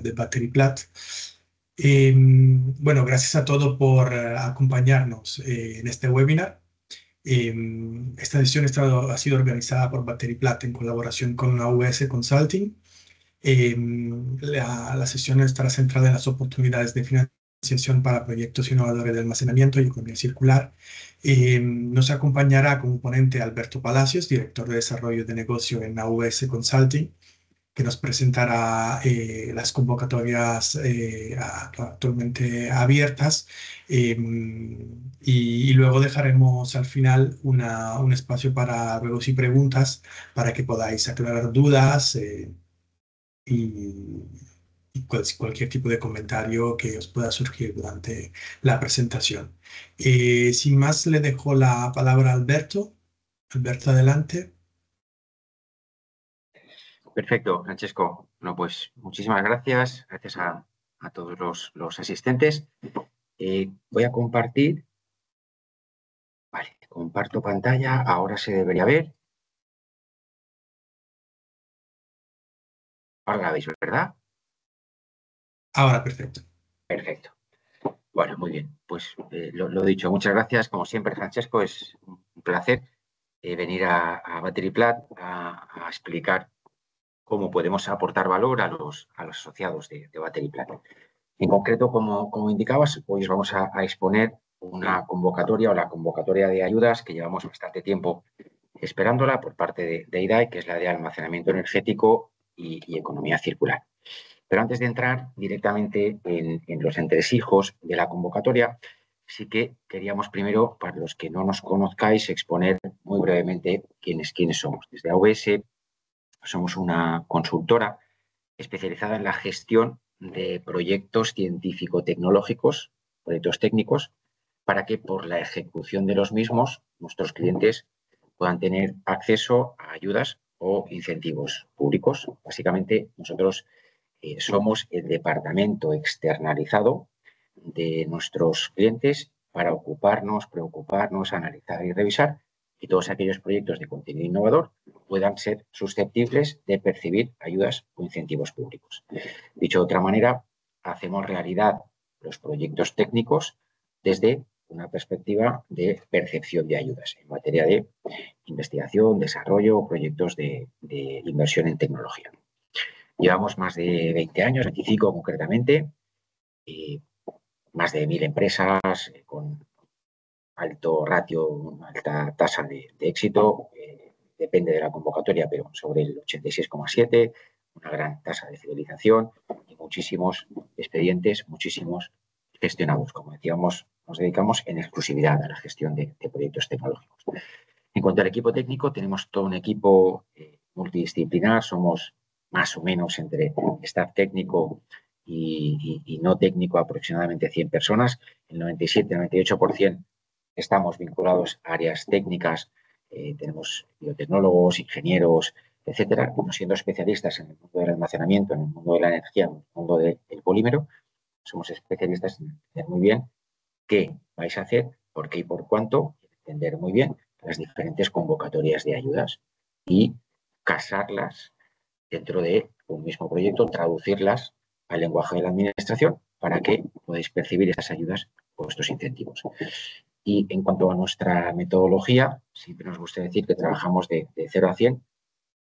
de Battery Plat. Bueno, gracias a todos por acompañarnos en este webinar. Esta sesión ha sido organizada por Battery Plat en colaboración con AWS Consulting. La sesión estará centrada en las oportunidades de financiación para proyectos innovadores de almacenamiento y economía circular. Nos acompañará como ponente Alberto Palacios, director de desarrollo de negocio en AWS Consulting, que nos presentará las convocatorias actualmente abiertas, y luego dejaremos al final un espacio para ruegos y preguntas para que podáis aclarar dudas y, cualquier tipo de comentario que os pueda surgir durante la presentación. Sin más, le dejo la palabra a Alberto. Alberto, adelante. Perfecto, Francesco. Bueno, pues muchísimas gracias. Gracias a todos los asistentes. Voy a compartir. Vale, comparto pantalla. Ahora se debería ver. Ahora la veis, ¿verdad? Ahora, perfecto. Perfecto. Bueno, muy bien. Pues lo dicho, muchas gracias. Como siempre, Francesco, es un placer venir a Battery Plat a explicar cómo podemos aportar valor a los asociados de Battery Plat. En concreto, como indicabas, hoy os vamos a exponer una convocatoria o la convocatoria de ayudas que llevamos bastante tiempo esperándola por parte de IDAE, que es la de almacenamiento energético y economía circular. Pero antes de entrar directamente en los entresijos de la convocatoria, sí que queríamos primero, para los que no nos conozcáis, exponer muy brevemente quiénes somos. Desde AWS somos una consultora especializada en la gestión de proyectos científico-tecnológicos, proyectos técnicos, para que por la ejecución de los mismos nuestros clientes puedan tener acceso a ayudas o incentivos públicos. Básicamente, nosotros somos el departamento externalizado de nuestros clientes para ocuparnos, preocuparnos, analizar y revisar que todos aquellos proyectos de contenido innovador puedan ser susceptibles de percibir ayudas o incentivos públicos. Dicho de otra manera, hacemos realidad los proyectos técnicos desde una perspectiva de percepción de ayudas en materia de investigación, desarrollo o proyectos de inversión en tecnología. Llevamos más de 20 años, 25 concretamente, y más de 1000 empresas con alto ratio, alta tasa de éxito, depende de la convocatoria, pero sobre el 86,7, una gran tasa de fidelización y muchísimos expedientes, muchísimos gestionados. Como decíamos, nos dedicamos en exclusividad a la gestión de proyectos tecnológicos. En cuanto al equipo técnico, tenemos todo un equipo multidisciplinar, somos más o menos entre staff técnico y no técnico aproximadamente 100 personas. El 97-98% estamos vinculados a áreas técnicas, tenemos biotecnólogos, ingenieros, etcétera, no siendo especialistas en el mundo del almacenamiento, en el mundo de la energía, en el mundo del polímero. Somos especialistas en entender muy bien qué vais a hacer, por qué y por cuánto, entender muy bien las diferentes convocatorias de ayudas y casarlas dentro de un mismo proyecto, traducirlas al lenguaje de la administración para que podáis percibir estas ayudas o estos incentivos. Y en cuanto a nuestra metodología, siempre nos gusta decir que trabajamos de 0 a 100,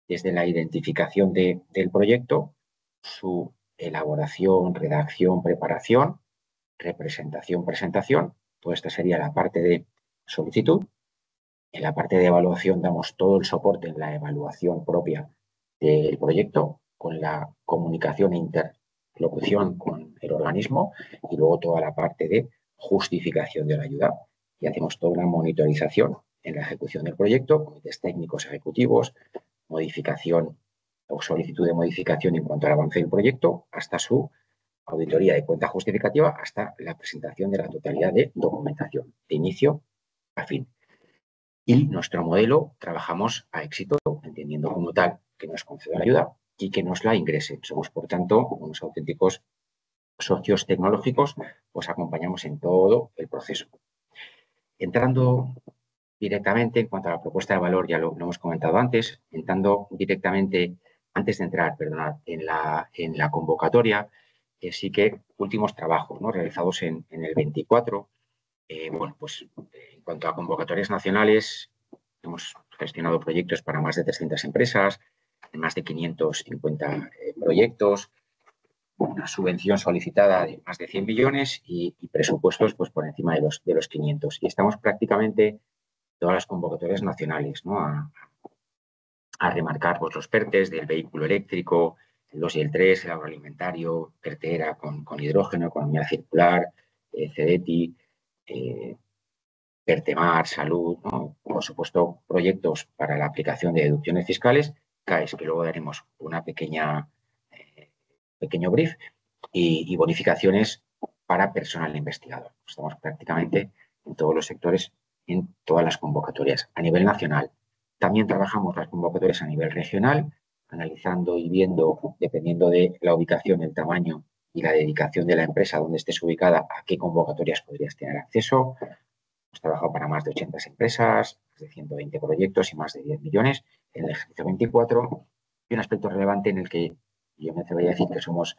desde la identificación del proyecto, su elaboración, redacción, preparación, representación, presentación. Toda esta sería la parte de solicitud. En la parte de evaluación damos todo el soporte en la evaluación propia del proyecto, con la comunicación e interlocución con el organismo y luego toda la parte de justificación de la ayuda. Y hacemos toda una monitorización en la ejecución del proyecto, comités técnicos ejecutivos, modificación o solicitud de modificación en cuanto al avance del proyecto, hasta su auditoría de cuenta justificativa, hasta la presentación de la totalidad de documentación, de inicio a fin. Y nuestro modelo trabajamos a éxito, entendiendo como tal que nos conceda la ayuda y que nos la ingrese. Somos, por tanto, unos auténticos socios tecnológicos, pues acompañamos en todo el proceso. Entrando directamente, en cuanto a la propuesta de valor, ya lo hemos comentado antes, entrando directamente, antes de entrar, perdonad, en la convocatoria, sí que últimos trabajos, ¿no?, realizados en el 24. Bueno, pues en cuanto a convocatorias nacionales, hemos gestionado proyectos para más de 300 empresas, más de 550 proyectos, una subvención solicitada de más de 100 millones y presupuestos pues por encima de los 500. Y estamos prácticamente todas las convocatorias nacionales, ¿no?, a remarcar pues, los PERTEs del vehículo eléctrico, el 2 y el 3, el agroalimentario, PERTERA con hidrógeno, economía circular, CEDETI, PERTEMAR, salud, ¿no? Por supuesto, proyectos para la aplicación de deducciones fiscales, CAES, que luego daremos una pequeño brief, y bonificaciones para personal investigador. Estamos prácticamente en todos los sectores, en todas las convocatorias. A nivel nacional, también trabajamos las convocatorias a nivel regional, analizando y viendo, dependiendo de la ubicación, el tamaño y la dedicación de la empresa donde estés ubicada, a qué convocatorias podrías tener acceso. Hemos trabajado para más de 80 empresas, más de 120 proyectos y más de 10 millones en el ejercicio 24. Y un aspecto relevante en el que yo me atrevería a decir que somos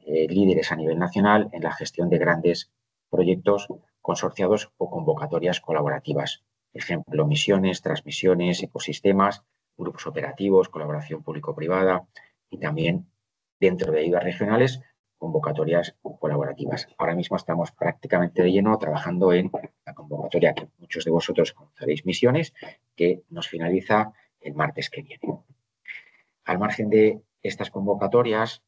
líderes a nivel nacional en la gestión de grandes proyectos consorciados o convocatorias colaborativas. Ejemplo, misiones, transmisiones, ecosistemas, grupos operativos, colaboración público-privada y también dentro de ayudas regionales, convocatorias colaborativas. Ahora mismo estamos prácticamente de lleno trabajando en la convocatoria que muchos de vosotros conoceréis, Misiones, que nos finaliza el martes que viene. Al margen de estas convocatorias,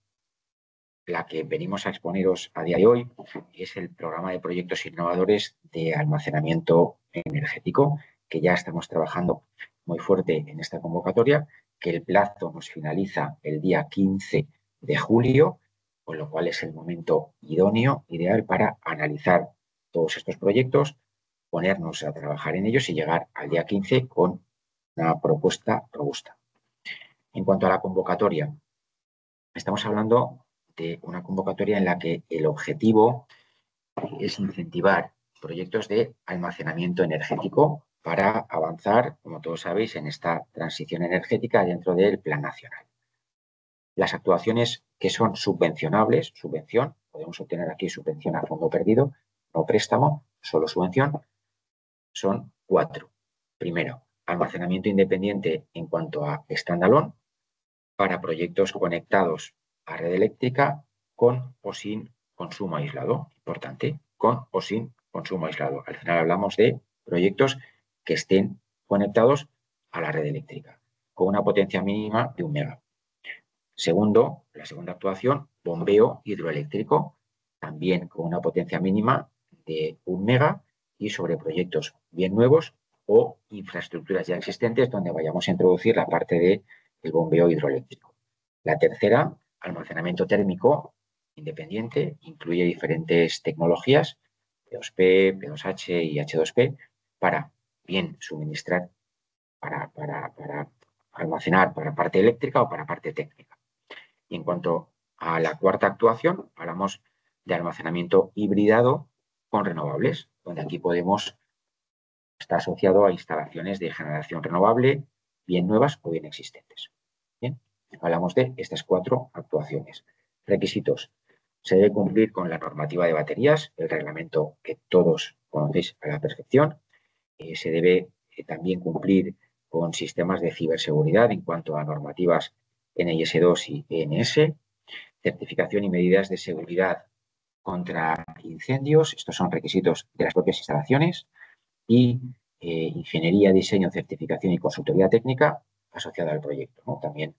la que venimos a exponeros a día de hoy es el programa de proyectos innovadores de almacenamiento energético, que ya estamos trabajando muy fuerte en esta convocatoria, que el plazo nos finaliza el día 15 de julio, con lo cual es el momento idóneo, ideal para analizar todos estos proyectos, ponernos a trabajar en ellos y llegar al día 15 con una propuesta robusta. En cuanto a la convocatoria, estamos hablando de una convocatoria en la que el objetivo es incentivar proyectos de almacenamiento energético para avanzar, como todos sabéis, en esta transición energética dentro del Plan Nacional. Las actuaciones que son subvencionables, subvención, podemos obtener aquí subvención a fondo perdido, no préstamo, solo subvención, son 4. Primero, almacenamiento independiente en cuanto a standalone para proyectos conectados a red eléctrica con o sin consumo aislado. Importante, con o sin consumo aislado. Al final hablamos de proyectos que estén conectados a la red eléctrica con una potencia mínima de 1 mega. Segundo, la segunda actuación, bombeo hidroeléctrico, también con una potencia mínima de 1 mega y sobre proyectos bien nuevos o infraestructuras ya existentes donde vayamos a introducir la parte del bombeo hidroeléctrico. La tercera, almacenamiento térmico independiente, incluye diferentes tecnologías, P2P, P2H y H2P, para bien suministrar, para almacenar para parte eléctrica o para parte técnica. Y en cuanto a la cuarta actuación, hablamos de almacenamiento hibridado con renovables, donde aquí podemos estar asociado a instalaciones de generación renovable, bien nuevas o bien existentes. Bien, hablamos de estas 4 actuaciones. Requisitos. Se debe cumplir con la normativa de baterías, el reglamento que todos conocéis a la perfección. Se debe también cumplir con sistemas de ciberseguridad en cuanto a normativas NIS2 y ENS, certificación y medidas de seguridad contra incendios. Estos son requisitos de las propias instalaciones y ingeniería, diseño, certificación y consultoría técnica asociada al proyecto, ¿no? También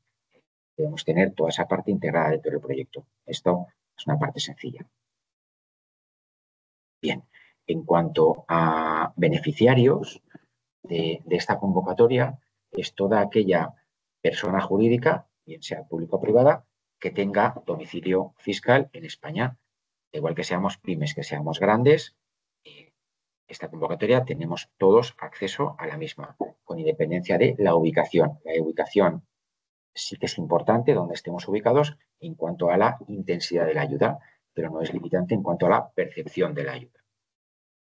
debemos tener toda esa parte integrada dentro del proyecto. Esto es una parte sencilla. Bien, en cuanto a beneficiarios de esta convocatoria, es toda aquella persona jurídica, bien sea pública o privada, que tenga domicilio fiscal en España. Igual que seamos pymes, que seamos grandes, esta convocatoria tenemos todos acceso a la misma, con independencia de la ubicación. La ubicación sí que es importante donde estemos ubicados en cuanto a la intensidad de la ayuda, pero no es limitante en cuanto a la percepción de la ayuda.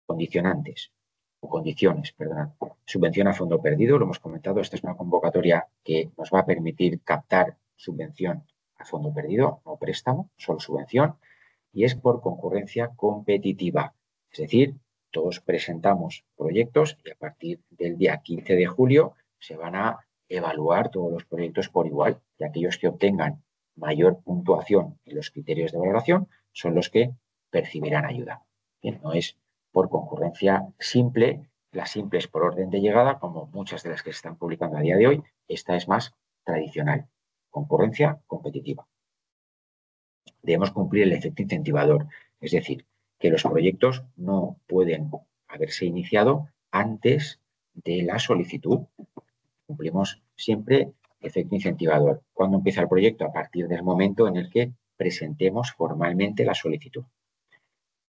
Condicionantes o condiciones, perdón. Subvención a fondo perdido, lo hemos comentado, esta es una convocatoria que nos va a permitir captar subvención a fondo perdido, no préstamo, solo subvención. y es por concurrencia competitiva. Es decir, todos presentamos proyectos y a partir del día 15 de julio se van a evaluar todos los proyectos por igual, y aquellos que obtengan mayor puntuación en los criterios de valoración son los que percibirán ayuda. Bien, no es por concurrencia simple, la simple es por orden de llegada, como muchas de las que se están publicando a día de hoy. Esta es más tradicional, concurrencia competitiva. Debemos cumplir el efecto incentivador, es decir, que los proyectos no pueden haberse iniciado antes de la solicitud. Cumplimos siempre efecto incentivador. ¿Cuándo empieza el proyecto? A partir del momento en el que presentemos formalmente la solicitud.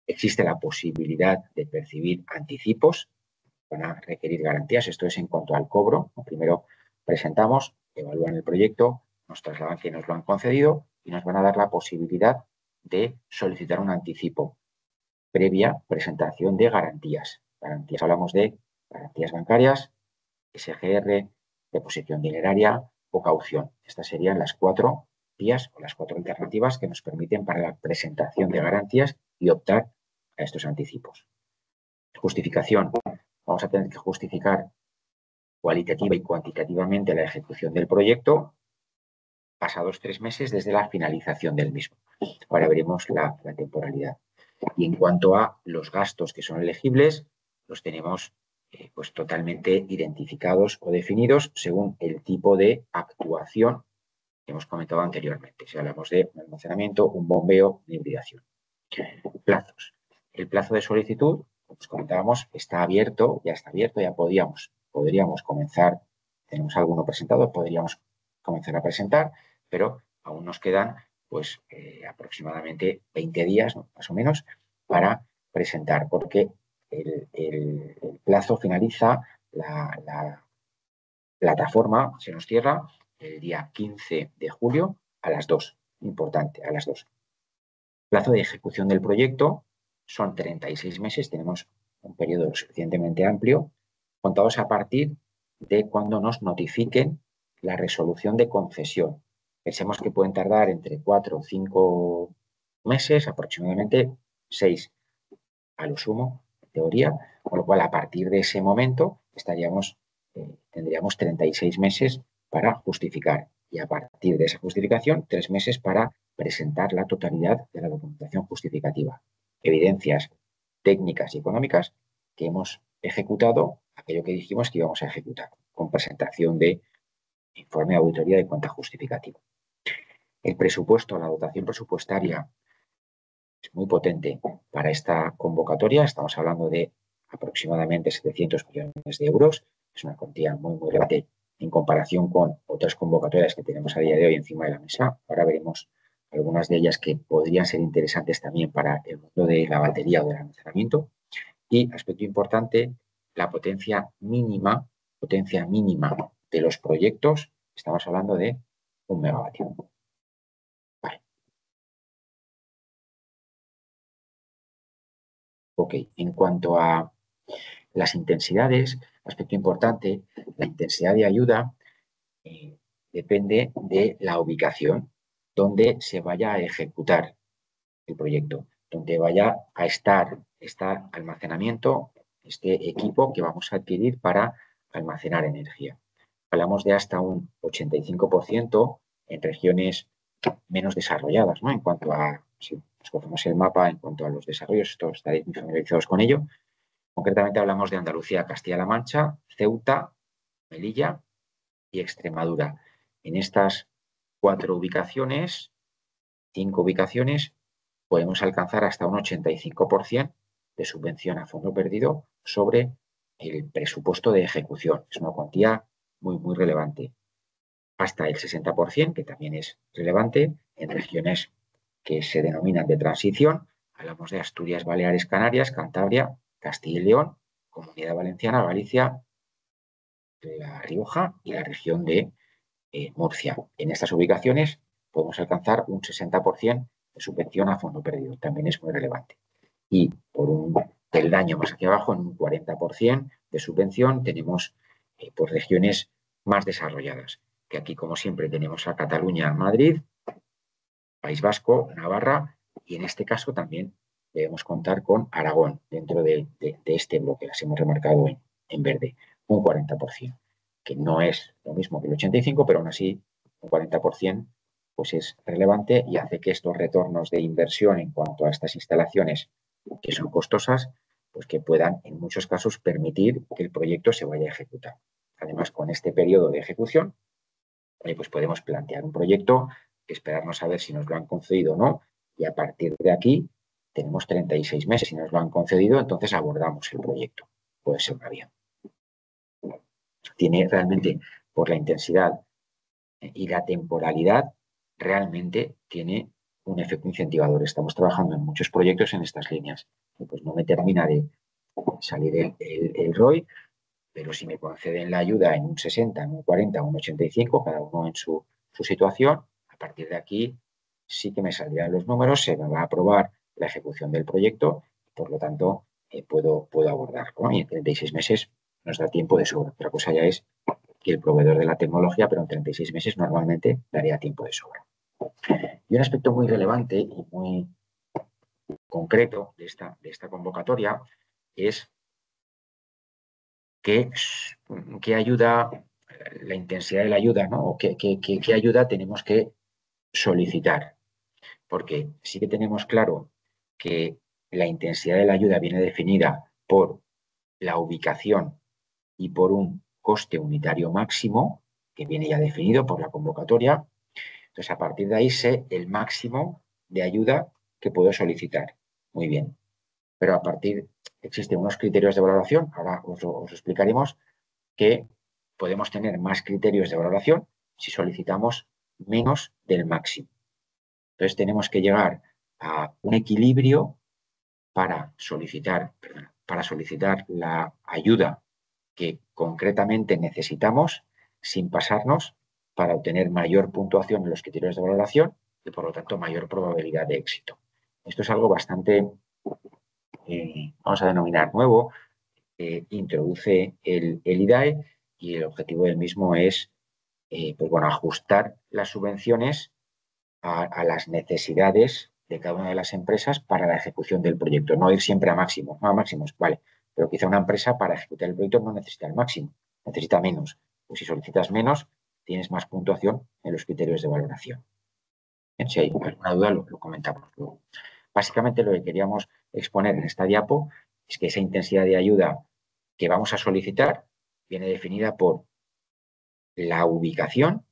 Existe la posibilidad de percibir anticipos, van a requerir garantías. Esto es en cuanto al cobro. Primero presentamos, evalúan el proyecto, nos trasladan que nos lo han concedido y nos van a dar la posibilidad de solicitar un anticipo previa presentación de garantías. Garantías, hablamos de garantías bancarias, SGR, deposición dineraria o caución. Estas serían las 4 vías o las 4 alternativas que nos permiten para la presentación de garantías y optar a estos anticipos. Justificación. Vamos a tener que justificar cualitativa y cuantitativamente la ejecución del proyecto pasados 3 meses desde la finalización del mismo. Ahora veremos la temporalidad. Y en cuanto a los gastos que son elegibles, los tenemos pues totalmente identificados o definidos según el tipo de actuación que hemos comentado anteriormente. Si hablamos de un almacenamiento, un bombeo, una hibridación. Plazos. El plazo de solicitud, como os comentábamos, está abierto, ya podríamos comenzar, tenemos alguno presentado, podríamos comenzar a presentar, pero aún nos quedan pues aproximadamente 20 días, ¿no?, más o menos, para presentar, porque el plazo finaliza, la plataforma se nos cierra el día 15 de julio a las 2. Importante, a las 2. Plazo de ejecución del proyecto son 36 meses, tenemos un periodo lo suficientemente amplio, contados a partir de cuando nos notifiquen la resolución de concesión. Pensemos que pueden tardar entre 4 o 5 meses, aproximadamente 6 a lo sumo, en teoría, con lo cual a partir de ese momento tendríamos 36 meses para justificar y a partir de esa justificación 3 meses para presentar la totalidad de la documentación justificativa. Evidencias técnicas y económicas que hemos ejecutado, aquello que dijimos que íbamos a ejecutar, con presentación de informe de auditoría de cuenta justificativa. El presupuesto, la dotación presupuestaria es muy potente para esta convocatoria. Estamos hablando de aproximadamente 700 millones de euros. Es una cuantía muy, muy relevante en comparación con otras convocatorias que tenemos a día de hoy encima de la mesa. Ahora veremos algunas de ellas que podrían ser interesantes también para el mundo de la batería o del almacenamiento. Y, aspecto importante, la potencia mínima de los proyectos. Estamos hablando de 1 megavatio. Vale. Ok, en cuanto a las intensidades, aspecto importante, la intensidad de ayuda depende de la ubicación donde se vaya a ejecutar el proyecto, donde vaya a estar este almacenamiento, este equipo que vamos a adquirir para almacenar energía. Hablamos de hasta un 85% en regiones menos desarrolladas, ¿no? En cuanto a, si escogemos el mapa, en cuanto a los desarrollos, todos estaréis muy familiarizados con ello. Concretamente hablamos de Andalucía, Castilla-La Mancha, Ceuta, Melilla y Extremadura. En estas 4 ubicaciones, 5 ubicaciones, podemos alcanzar hasta un 85% de subvención a fondo perdido sobre el presupuesto de ejecución. Es una cuantía muy, muy relevante. Hasta el 60%, que también es relevante, en regiones que se denominan de transición. Hablamos de Asturias, Baleares, Canarias, Cantabria, Castilla y León, Comunidad Valenciana, Galicia, La Rioja y la región de Murcia. En estas ubicaciones podemos alcanzar un 60% de subvención a fondo perdido. También es muy relevante. Y por un peldaño más hacia abajo, en un 40% de subvención, tenemos pues regiones más desarrolladas, que aquí, como siempre, tenemos a Cataluña, Madrid, País Vasco, Navarra Y en este caso también debemos contar con Aragón dentro de este bloque, las hemos remarcado en verde, un 40%, que no es lo mismo que el 85%, pero aún así un 40% pues es relevante y hace que estos retornos de inversión en cuanto a estas instalaciones que son costosas, pues que puedan en muchos casos permitir que el proyecto se vaya a ejecutar. Además, con este periodo de ejecución, pues podemos plantear un proyecto, esperarnos a ver si nos lo han concedido o no, y a partir de aquí tenemos 36 meses. Si nos lo han concedido, entonces abordamos el proyecto. Puede ser una vía. Tiene realmente, por la intensidad y la temporalidad, realmente tiene un efecto incentivador. Estamos trabajando en muchos proyectos en estas líneas. Pues no me termina de salir el ROI, pero si me conceden la ayuda en un 60, en un 40, un 85, cada uno en su situación, a partir de aquí sí que me saldrán los números, se me va a aprobar la ejecución del proyecto, por lo tanto puedo abordarlo, ¿no? Y en 36 meses nos da tiempo de sobra. Otra cosa ya es que el proveedor de la tecnología, pero en 36 meses normalmente daría tiempo de sobra. Y un aspecto muy relevante y muy concreto de esta convocatoria es qué ayuda, la intensidad de la ayuda, ¿no? O qué ayuda tenemos que solicitar. Porque sí que tenemos claro que la intensidad de la ayuda viene definida por la ubicación y por un coste unitario máximo, que viene ya definido por la convocatoria. Entonces, a partir de ahí sé el máximo de ayuda que puedo solicitar. Muy bien. Pero a partir, existen unos criterios de valoración, ahora os explicaremos, que podemos tener más criterios de valoración si solicitamos menos del máximo. Entonces tenemos que llegar a un equilibrio para solicitar la ayuda que concretamente necesitamos sin pasarnos para obtener mayor puntuación en los criterios de valoración y por lo tanto mayor probabilidad de éxito. Esto es algo bastante, vamos a denominar nuevo, introduce el IDAE y el objetivo del mismo es pues bueno, ajustar las subvenciones a las necesidades de cada una de las empresas para la ejecución del proyecto. No ir siempre a máximos, no a máximos, vale, pero quizá una empresa para ejecutar el proyecto no necesita el máximo, necesita menos. Pues si solicitas menos, tienes más puntuación en los criterios de valoración. Bien, si hay alguna duda, lo comentamos luego. Básicamente lo que queríamos exponer en esta diapo es que esa intensidad de ayuda que vamos a solicitar viene definida por la ubicación,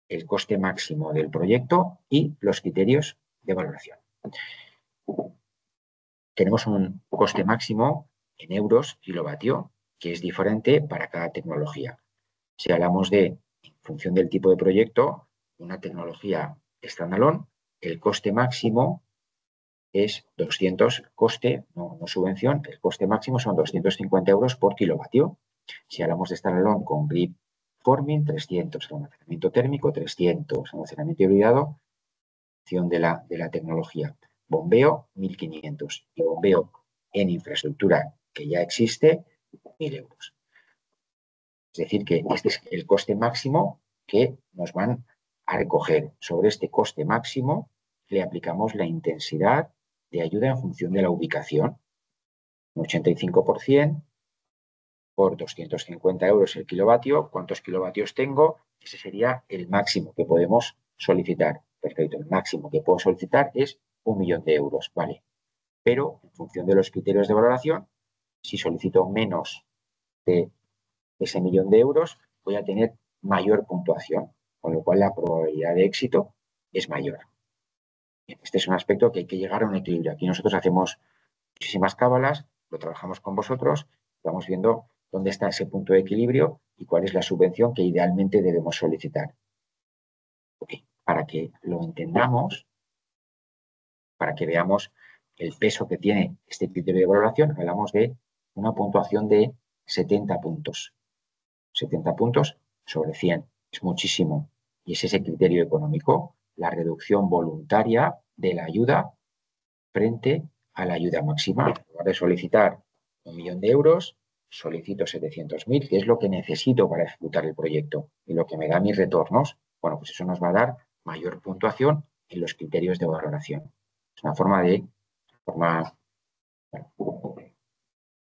el coste máximo del proyecto y los criterios de valoración. Tenemos un coste máximo en euros kilovatio, que es diferente para cada tecnología. Si hablamos de, en función del tipo de proyecto, una tecnología standalone, el coste máximo es 200, coste, no subvención, el coste máximo son 250 euros por kilovatio. Si hablamos de standalone con grid forming, 300, almacenamiento térmico, 300, almacenamiento hibridado, función de la tecnología. Bombeo, 1.500 y bombeo en infraestructura que ya existe, 1.000 euros. Es decir, que este es el coste máximo que nos van a recoger. Sobre este coste máximo le aplicamos la intensidad de ayuda en función de la ubicación. Un 85% por 250 euros el kilovatio. ¿Cuántos kilovatios tengo? Ese sería el máximo que podemos solicitar. Perfecto, el máximo que puedo solicitar es 1.000.000 de euros, ¿vale? Pero en función de los criterios de valoración, si solicito menos de ese 1.000.000 de euros, voy a tener mayor puntuación, con lo cual la probabilidad de éxito es mayor. Este es un aspecto que hay que llegar a un equilibrio. Aquí nosotros hacemos muchísimas cábalas, lo trabajamos con vosotros, vamos viendo dónde está ese punto de equilibrio y cuál es la subvención que idealmente debemos solicitar. Okay. Para que lo entendamos, para que veamos el peso que tiene este criterio de valoración, hablamos de una puntuación de 70 puntos. 70 puntos sobre 100. Es muchísimo. Y es ese criterio económico, la reducción voluntaria de la ayuda frente a la ayuda máxima. En lugar de solicitar 1.000.000 de euros, solicito 700.000, que es lo que necesito para ejecutar el proyecto y lo que me da mis retornos. Bueno, pues eso nos va a dar mayor puntuación en los criterios de valoración. Es una forma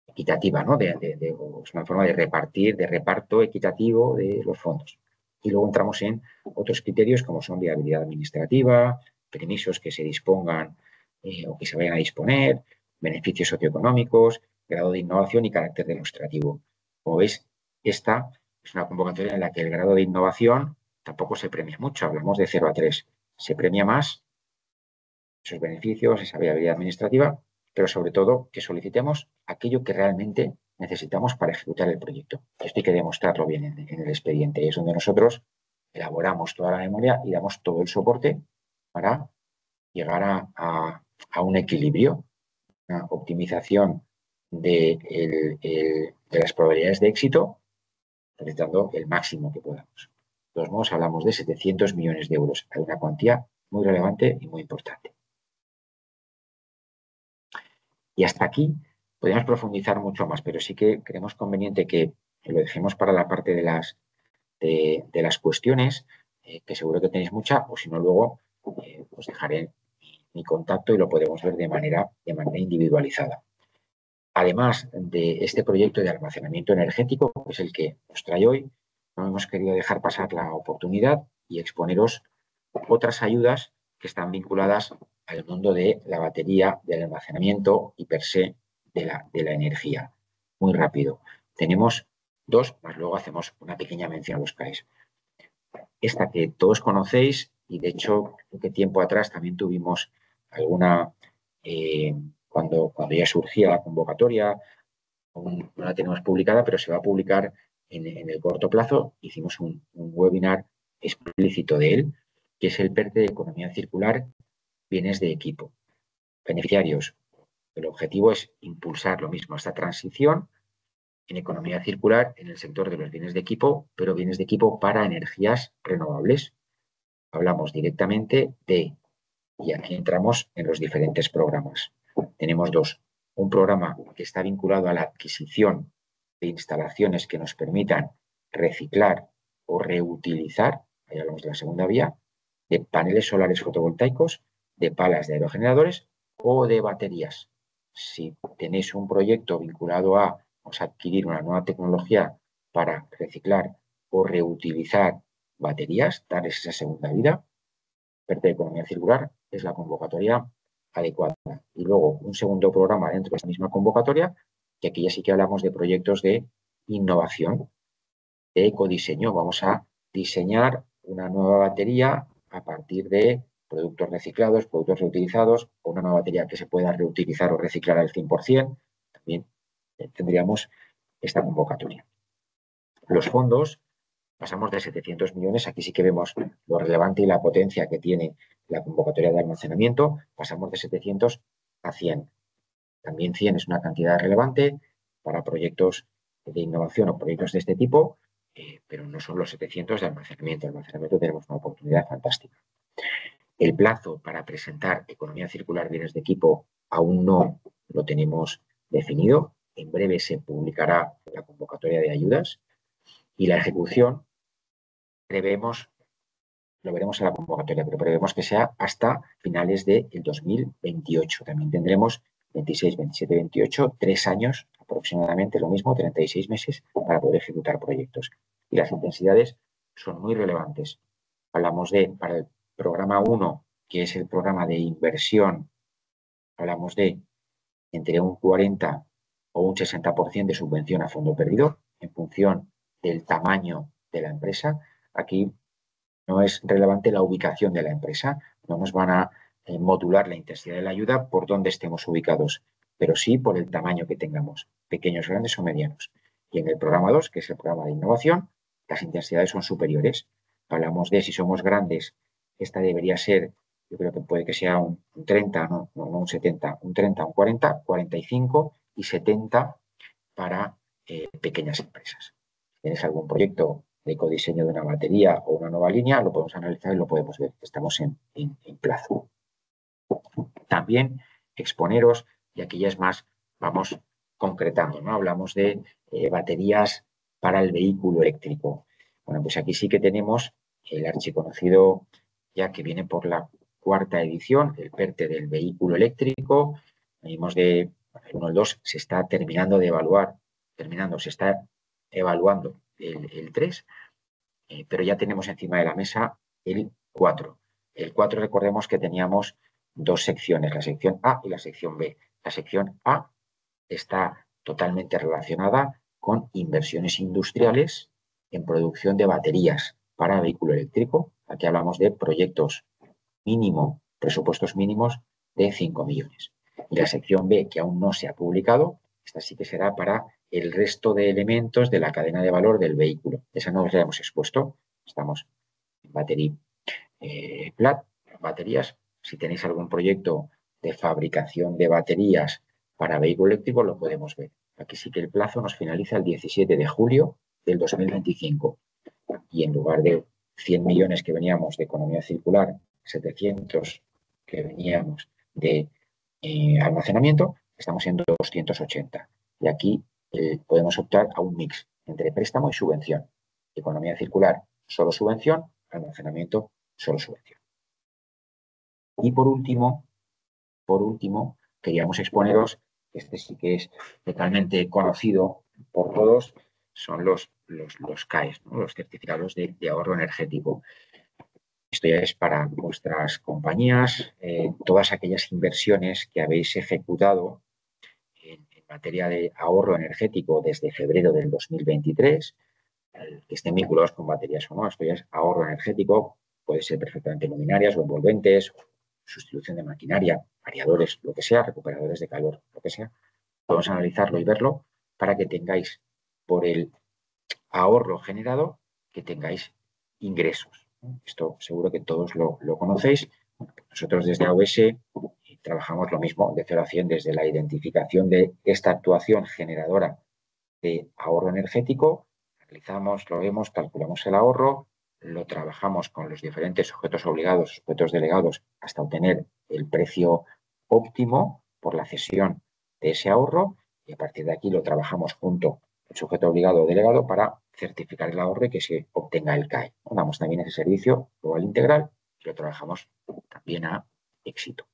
equitativa, ¿no? Es una forma de repartir, de reparto equitativo de los fondos. Y luego entramos en otros criterios como son viabilidad administrativa, permisos que se dispongan o que se vayan a disponer, beneficios socioeconómicos, grado de innovación y carácter demostrativo. Como veis, esta es una convocatoria en la que el grado de innovación tampoco se premia mucho, hablamos de 0 a 3. Se premia más esos beneficios, esa viabilidad administrativa, pero sobre todo que solicitemos aquello que realmente necesitamos para ejecutar el proyecto. Esto hay que demostrarlo bien en el expediente. Es donde nosotros elaboramos toda la memoria y damos todo el soporte para llegar a un equilibrio, una optimización de las probabilidades de éxito, solicitando el máximo que podamos. De todos modos, hablamos de 700 millones de euros. Hay una cuantía muy relevante y muy importante. Y hasta aquí podemos profundizar mucho más, pero sí que creemos conveniente que lo dejemos para la parte de las cuestiones, que seguro que tenéis mucha, o si no, luego os dejaré mi contacto y lo podemos ver de manera individualizada. Además de este proyecto de almacenamiento energético, que es el que os trae hoy, no hemos querido dejar pasar la oportunidad y exponeros otras ayudas que están vinculadas al mundo de la batería, del almacenamiento y per se de la energía. Muy rápido. Tenemos dos, más luego hacemos una pequeña mención a los CAEs. Esta que todos conocéis y de hecho que tiempo atrás también tuvimos alguna, cuando ya surgía la convocatoria, aún no la tenemos publicada, pero se va a publicar en el corto plazo. Hicimos un webinar explícito de él, que es el PERTE de Economía Circular, Bienes de Equipo. Beneficiarios. El objetivo es impulsar lo mismo, esta transición en economía circular en el sector de los bienes de equipo, pero bienes de equipo para energías renovables. Hablamos directamente de, y aquí entramos en los diferentes programas. Tenemos dos. Un programa que está vinculado a la adquisición de instalaciones que nos permitan reciclar o reutilizar, ahí hablamos de la segunda vía, de paneles solares fotovoltaicos, de palas de aerogeneradores o de baterías. Si tenéis un proyecto vinculado a adquirir una nueva tecnología para reciclar o reutilizar baterías, darles esa segunda vida, PERTE de Economía Circular es la convocatoria adecuada. Y luego un segundo programa dentro de esta misma convocatoria, que aquí ya sí que hablamos de proyectos de innovación, de ecodiseño. Vamos a diseñar una nueva batería a partir de productos reciclados, productos reutilizados, o una nueva batería que se pueda reutilizar o reciclar al 100%. También tendríamos esta convocatoria. Los fondos, pasamos de 700 millones, aquí sí que vemos lo relevante y la potencia que tiene la convocatoria de almacenamiento, pasamos de 700 a 100. También 100 es una cantidad relevante para proyectos de innovación o proyectos de este tipo, pero no son los 700 de almacenamiento. En almacenamiento tenemos una oportunidad fantástica. El plazo para presentar economía circular bienes de equipo aún no lo tenemos definido. En breve se publicará la convocatoria de ayudas y la ejecución prevemos, lo veremos en la convocatoria, pero prevemos que sea hasta finales del 2028. También tendremos 26, 27, 28, 3 años aproximadamente, lo mismo, 36 meses para poder ejecutar proyectos. Y las intensidades son muy relevantes. Hablamos de, para el programa 1, que es el programa de inversión, hablamos de entre un 40 o un 60% de subvención a fondo perdido en función del tamaño de la empresa. Aquí no es relevante la ubicación de la empresa, no nos van a modular la intensidad de la ayuda por donde estemos ubicados, pero sí por el tamaño que tengamos, pequeños, grandes o medianos. Y en el programa 2, que es el programa de innovación, las intensidades son superiores. Hablamos de si somos grandes, esta debería ser, yo creo que puede que sea un 30, no un 70, un 30, un 40, 45 y 70 para pequeñas empresas. ¿Tienes algún proyecto de ecodiseño de una batería o una nueva línea? Lo podemos analizar y lo podemos ver. Estamos en plazo. También exponeros, y aquí ya es más, vamos concretando, ¿no? Hablamos de baterías para el vehículo eléctrico. Bueno, pues aquí sí que tenemos el archiconocido, ya que viene por la cuarta edición, el PERTE del vehículo eléctrico. Venimos de el 1, el 2, se está terminando de evaluar, se está evaluando el 3, pero ya tenemos encima de la mesa el 4. El 4, recordemos que teníamos dos secciones, la sección A y la sección B. La sección A está totalmente relacionada con inversiones industriales en producción de baterías para vehículo eléctrico. Aquí hablamos de proyectos mínimo, presupuestos mínimos de 5 millones. Y la sección B, que aún no se ha publicado, esta sí que será para el resto de elementos de la cadena de valor del vehículo. Esa no la hemos expuesto. Estamos en Battery Plat, baterías. Si tenéis algún proyecto de fabricación de baterías para vehículo eléctrico, lo podemos ver. Aquí sí que el plazo nos finaliza el 17 de julio del 2025. Y en lugar de 100 millones que veníamos de economía circular, 700 que veníamos de almacenamiento, estamos en 280. Y aquí podemos optar a un mix entre préstamo y subvención. Economía circular, solo subvención; almacenamiento, solo subvención. Y por último, queríamos exponeros, este sí que es totalmente conocido por todos, son los CAEs, ¿no? Los certificados de ahorro energético. Esto ya es para vuestras compañías, todas aquellas inversiones que habéis ejecutado en materia de ahorro energético desde febrero del 2023, que estén vinculados con baterías o no. Esto ya es ahorro energético, puede ser perfectamente luminarias o envolventes, sustitución de maquinaria, variadores, lo que sea, recuperadores de calor, lo que sea. Podemos analizarlo y verlo para que tengáis, por el ahorro generado, que tengáis ingresos. Esto seguro que todos lo conocéis. Nosotros desde AOS trabajamos lo mismo, de 0 a 100, desde la identificación de esta actuación generadora de ahorro energético. Analizamos, lo vemos, calculamos el ahorro, lo trabajamos con los diferentes sujetos obligados, sujetos delegados, hasta obtener el precio óptimo por la cesión de ese ahorro, y a partir de aquí lo trabajamos junto al sujeto obligado o delegado para certificar el ahorro y que se obtenga el CAE. Damos también ese servicio global integral y lo trabajamos también a éxito.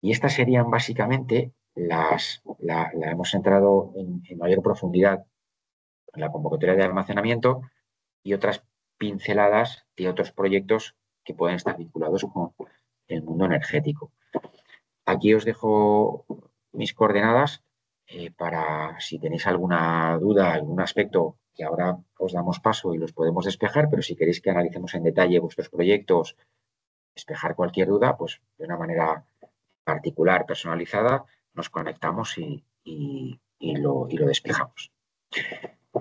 Y estas serían básicamente la hemos entrado en mayor profundidad en la convocatoria de almacenamiento y otras pinceladas de otros proyectos que pueden estar vinculados con el mundo energético. Aquí os dejo mis coordenadas para si tenéis alguna duda, algún aspecto que ahora os damos paso y los podemos despejar, pero si queréis que analicemos en detalle vuestros proyectos, despejar cualquier duda, pues de una manera particular, personalizada, nos conectamos y lo despejamos.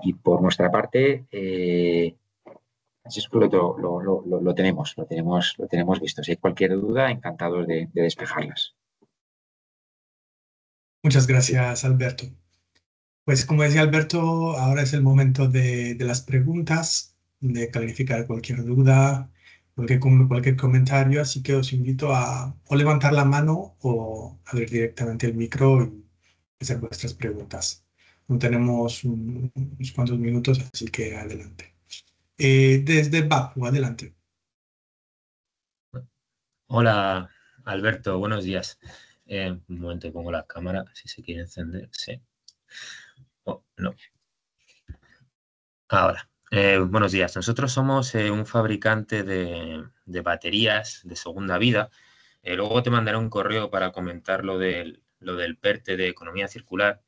Y por nuestra parte, Francisco, lo tenemos visto. Si hay cualquier duda, encantados de despejarlas. Muchas gracias, Alberto. Pues como decía Alberto, ahora es el momento de las preguntas, de clarificar cualquier duda, cualquier comentario, así que os invito a o levantar la mano o abrir directamente el micro y hacer vuestras preguntas. No tenemos unos cuantos minutos, así que adelante. Desde Baku, adelante. Hola, Alberto, buenos días. Un momento, pongo la cámara, si se quiere encender. Sí. Oh, no. Ahora, buenos días. Nosotros somos un fabricante de baterías de segunda vida. Luego te mandaré un correo para comentar lo del PERTE de economía circular,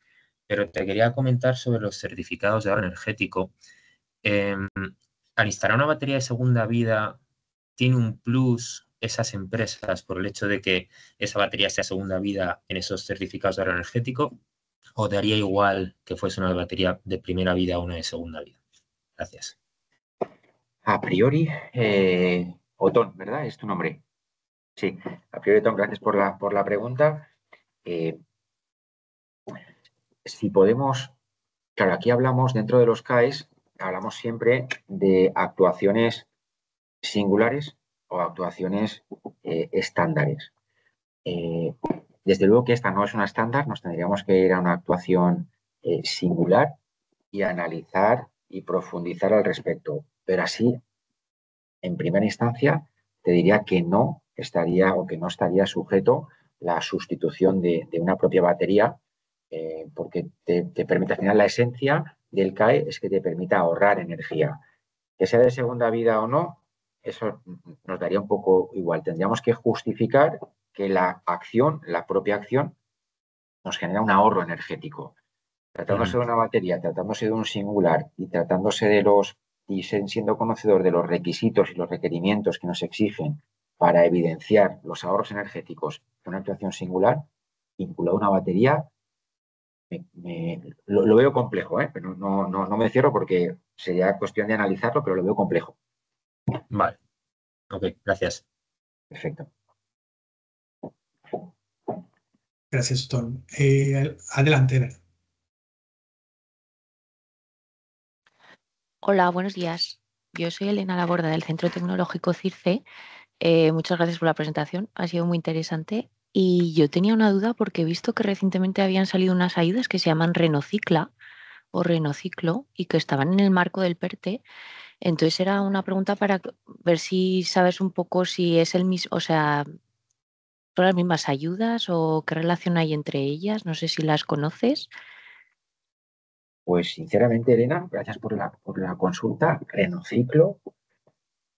pero te quería comentar sobre los certificados de ahorro energético. Al instalar una batería de segunda vida, ¿tiene un plus esas empresas por el hecho de que esa batería sea segunda vida en esos certificados de ahorro energético? ¿O daría igual que fuese una batería de primera vida o una de segunda vida? Gracias. A priori, Otón, ¿verdad? Es tu nombre. Sí, a priori, Otón, gracias por la pregunta. Si podemos, claro, aquí hablamos dentro de los CAEs, hablamos siempre de actuaciones singulares o actuaciones estándares. Desde luego que esta no es una estándar, nos tendríamos que ir a una actuación singular y analizar y profundizar al respecto. Pero así, en primera instancia, te diría que no estaría o que no estaría sujeto la sustitución de una propia batería, porque te permite, al final, la esencia del CAE es que te permita ahorrar energía. Que sea de segunda vida o no, eso nos daría un poco igual. Tendríamos que justificar que la acción, la propia acción, nos genera un ahorro energético. Tratándose de una batería, tratándose de un singular y tratándose y siendo conocedor de los requisitos y los requerimientos que nos exigen para evidenciar los ahorros energéticos de una actuación singular, vinculado a una batería, lo veo complejo, ¿eh? Pero no me cierro porque sería cuestión de analizarlo, pero lo veo complejo. Vale. Ok, gracias. Perfecto. Gracias, Tom. Adelante, Elena. Hola, buenos días. Yo soy Elena Laborda del Centro Tecnológico CIRCE. Muchas gracias por la presentación, ha sido muy interesante. Y yo tenía una duda porque he visto que recientemente habían salido unas ayudas que se llaman Renocicla o Renociclo y que estaban en el marco del PERTE. Entonces era una pregunta para ver si sabes un poco si es el mismo, o sea, son las mismas ayudas o qué relación hay entre ellas. No sé si las conoces. Pues sinceramente, Elena, gracias por la consulta. Renociclo,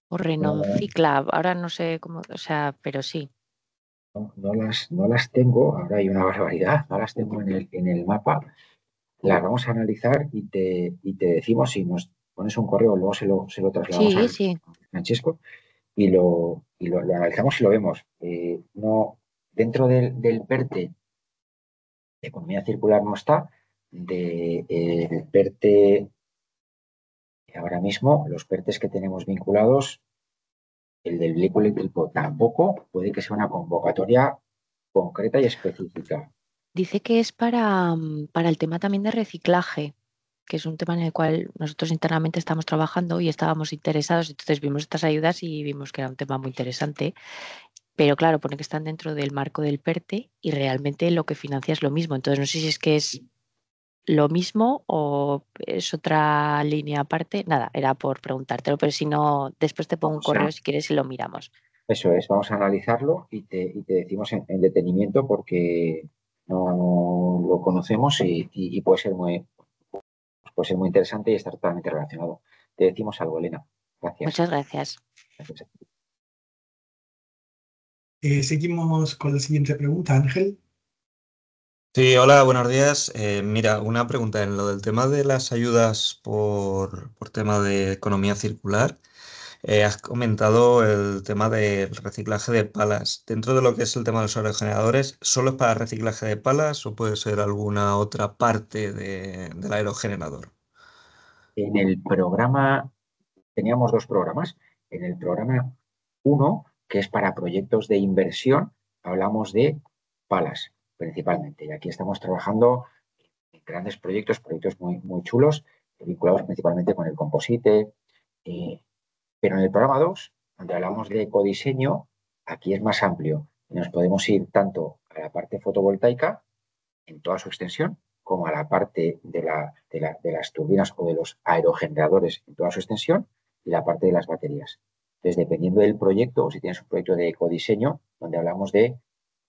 O no, Renocicla, ahora no sé cómo, o sea, pero sí. no las tengo, ahora hay una barbaridad, no las tengo en el mapa. Las vamos a analizar y te decimos si nos pones un correo, luego se lo trasladamos Sí, a sí. Francesco y lo analizamos y lo vemos. No, dentro del PERTE, de economía circular no está, del PERTE, ahora mismo, los PERTES que tenemos vinculados, el del vehículo eléctrico tampoco, puede que sea una convocatoria concreta y específica. Dice que es para el tema también de reciclaje, que es un tema en el cual nosotros internamente estamos trabajando y estábamos interesados. Entonces vimos estas ayudas y vimos que era un tema muy interesante. Pero claro, pone que están dentro del marco del PERTE y realmente lo que financia es lo mismo. Entonces no sé si es que es lo mismo o es otra línea aparte. Nada, era por preguntártelo, pero si no, después te pongo un Vamos a, correo si quieres y lo miramos. Eso es, vamos a analizarlo y te decimos en detenimiento porque no lo conocemos y puede ser muy interesante y estar totalmente relacionado. Te decimos algo, Elena. Gracias. Muchas gracias. Gracias a ti. Seguimos con la siguiente pregunta, Ángel. Sí, hola, buenos días. Mira, una pregunta en lo del tema de las ayudas por tema de economía circular. Has comentado el tema del reciclaje de palas. Dentro de lo que es el tema de los aerogeneradores, ¿solo es para reciclaje de palas o puede ser alguna otra parte del aerogenerador? En el programa, teníamos dos programas. En el programa uno, que es para proyectos de inversión, hablamos de palas principalmente. Y aquí estamos trabajando en grandes proyectos muy, muy chulos, vinculados principalmente con el composite. eh, pero en el programa 2, donde hablamos de ecodiseño, aquí es más amplio. Nos podemos ir tanto a la parte fotovoltaica en toda su extensión, como a la parte de las turbinas o de los aerogeneradores en toda su extensión y la parte de las baterías. Entonces, dependiendo del proyecto, o si tienes un proyecto de ecodiseño, donde hablamos de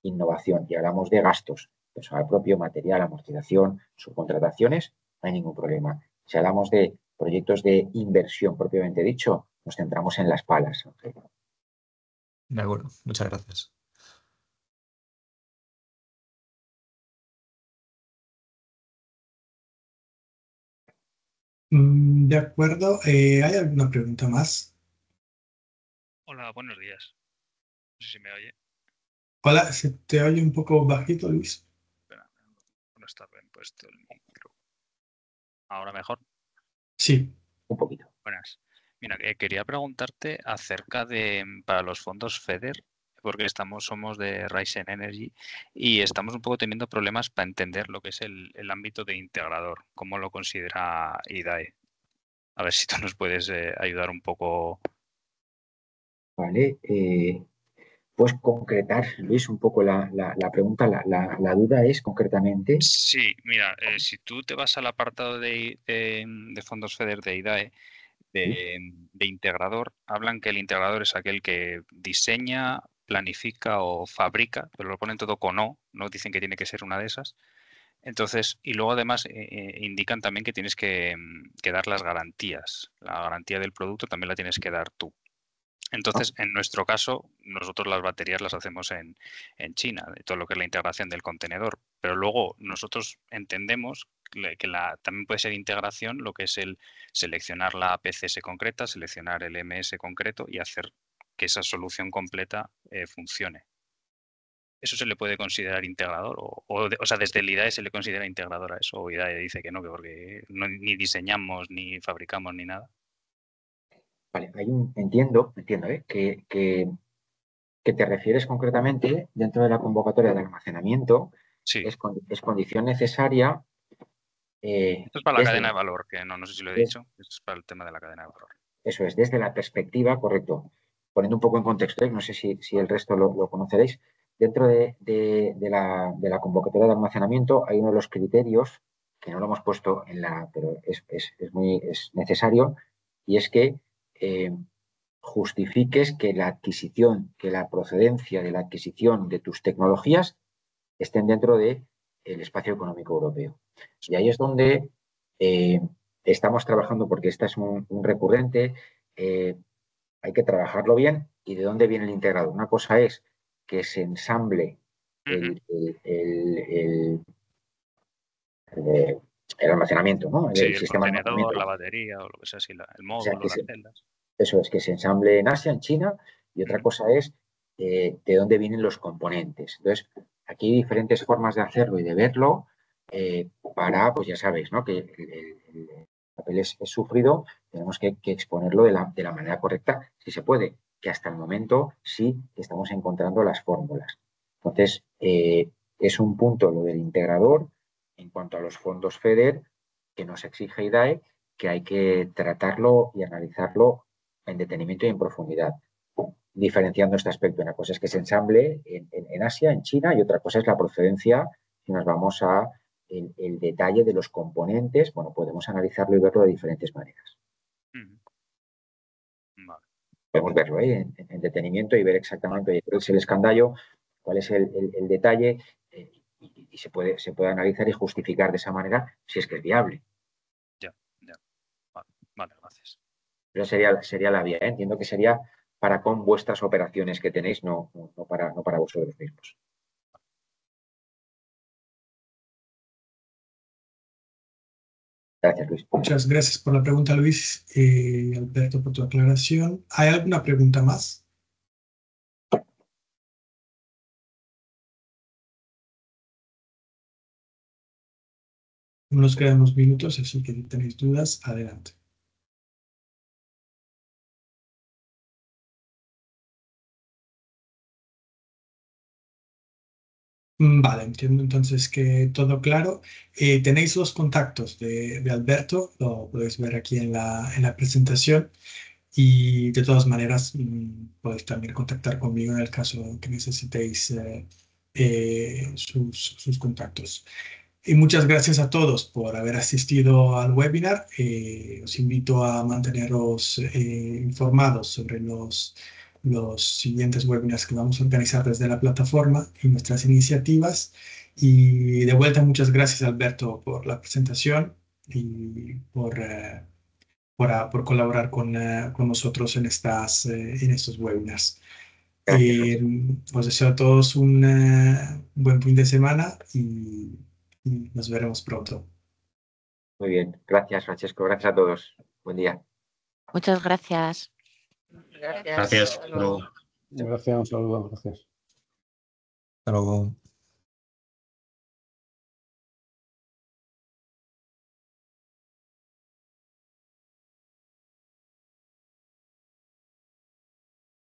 innovación y hablamos de gastos, personal propio, material, amortización, subcontrataciones, no hay ningún problema. Si hablamos de proyectos de inversión propiamente dicho, nos centramos en las palas. De acuerdo, muchas gracias. De acuerdo. ¿Hay alguna pregunta más? Hola, buenos días. No sé si me oye. Hola, se te oye un poco bajito, Luis. Espera, no está bien puesto el micro. Ahora mejor. Sí. Un poquito. Buenas. Mira, quería preguntarte acerca de para los fondos FEDER, porque somos de Ryzen Energy y estamos un poco teniendo problemas para entender lo que es el ámbito de integrador, cómo lo considera IDAE. A ver si tú nos puedes ayudar un poco. Vale. ¿Puedes concretar, Luis, un poco la pregunta? La duda es concretamente. Sí, mira, si tú te vas al apartado de fondos FEDER de IDAE, de integrador, hablan que el integrador es aquel que diseña, planifica o fabrica, pero lo ponen todo con O, no dicen que tiene que ser una de esas. Entonces, y luego además indican también que tienes que dar las garantías. La garantía del producto también la tienes que dar tú. Entonces, en nuestro caso, nosotros las baterías las hacemos en China, de todo lo que es la integración del contenedor. Pero luego nosotros entendemos que también puede ser integración lo que es el seleccionar la APCS concreta, seleccionar el MS concreto y hacer que esa solución completa funcione. ¿Eso se le puede considerar integrador? O sea, desde el IDAE se le considera integrador a eso, o IDAE dice que no, que porque ni diseñamos, ni fabricamos, ni nada. Vale, entiendo, que te refieres concretamente dentro de la convocatoria de almacenamiento, Sí. es condición necesaria. Esto es para la cadena de valor, que no sé si lo he dicho, esto es para el tema de la cadena de valor. Eso es, desde la perspectiva, correcto. Poniendo un poco en contexto, no sé si el resto lo conoceréis, dentro de la convocatoria de almacenamiento hay uno de los criterios, que no lo hemos puesto pero es necesario, y es que justifiques que la procedencia de la adquisición de tus tecnologías estén dentro del espacio económico europeo. Y ahí es donde estamos trabajando, porque esta es un recurrente, hay que trabajarlo bien. ¿Y de dónde viene el integrador? Una cosa es que se ensamble el almacenamiento, ¿no? Sí, el el sistema de contenedor, almacenamiento. la batería o lo que sea, así, el módulo, O sea, las celdas. eso es, que se ensamble en Asia, en China, y otra cosa es de dónde vienen los componentes. Entonces, aquí hay diferentes formas de hacerlo y de verlo para, pues ya sabéis, ¿no? Que el papel es sufrido, tenemos que exponerlo de la manera correcta, si se puede, que hasta el momento sí estamos encontrando las fórmulas. Entonces, es un punto lo del integrador en cuanto a los fondos FEDER que nos exige IDAE, que hay que tratarlo y analizarlo en detenimiento y en profundidad, diferenciando este aspecto. Una cosa es que se ensamble en Asia, en China, y otra cosa es la procedencia. Si nos vamos a el detalle de los componentes, bueno, podemos analizarlo y verlo de diferentes maneras. Vale. Podemos verlo en detenimiento y ver exactamente cuál es el escandallo, cuál es el detalle, y se puede analizar y justificar de esa manera si es que es viable. Ya. Vale, gracias. Pero sería la vía, ¿eh? Entiendo que sería para con vuestras operaciones que tenéis, no para vosotros mismos. Gracias, Luis. Muchas gracias por la pregunta, Luis. Alberto, por tu aclaración. ¿Hay alguna pregunta más? Nos quedan unos minutos, así que si tenéis dudas, adelante. Vale, entiendo entonces que todo claro. Tenéis los contactos de Alberto, lo podéis ver aquí en la presentación, y de todas maneras podéis también contactar conmigo en el caso que necesitéis sus contactos. Y muchas gracias a todos por haber asistido al webinar. Os invito a manteneros informados sobre los siguientes webinars que vamos a organizar desde la plataforma y nuestras iniciativas. Y de vuelta, muchas gracias, Alberto, por la presentación y por colaborar con nosotros en estos webinars. Os deseo a todos un buen fin de semana y nos veremos pronto. Muy bien. Gracias, Francesco. Gracias a todos. Buen día. Muchas gracias. Gracias. Gracias, un saludo, gracias. Hasta luego.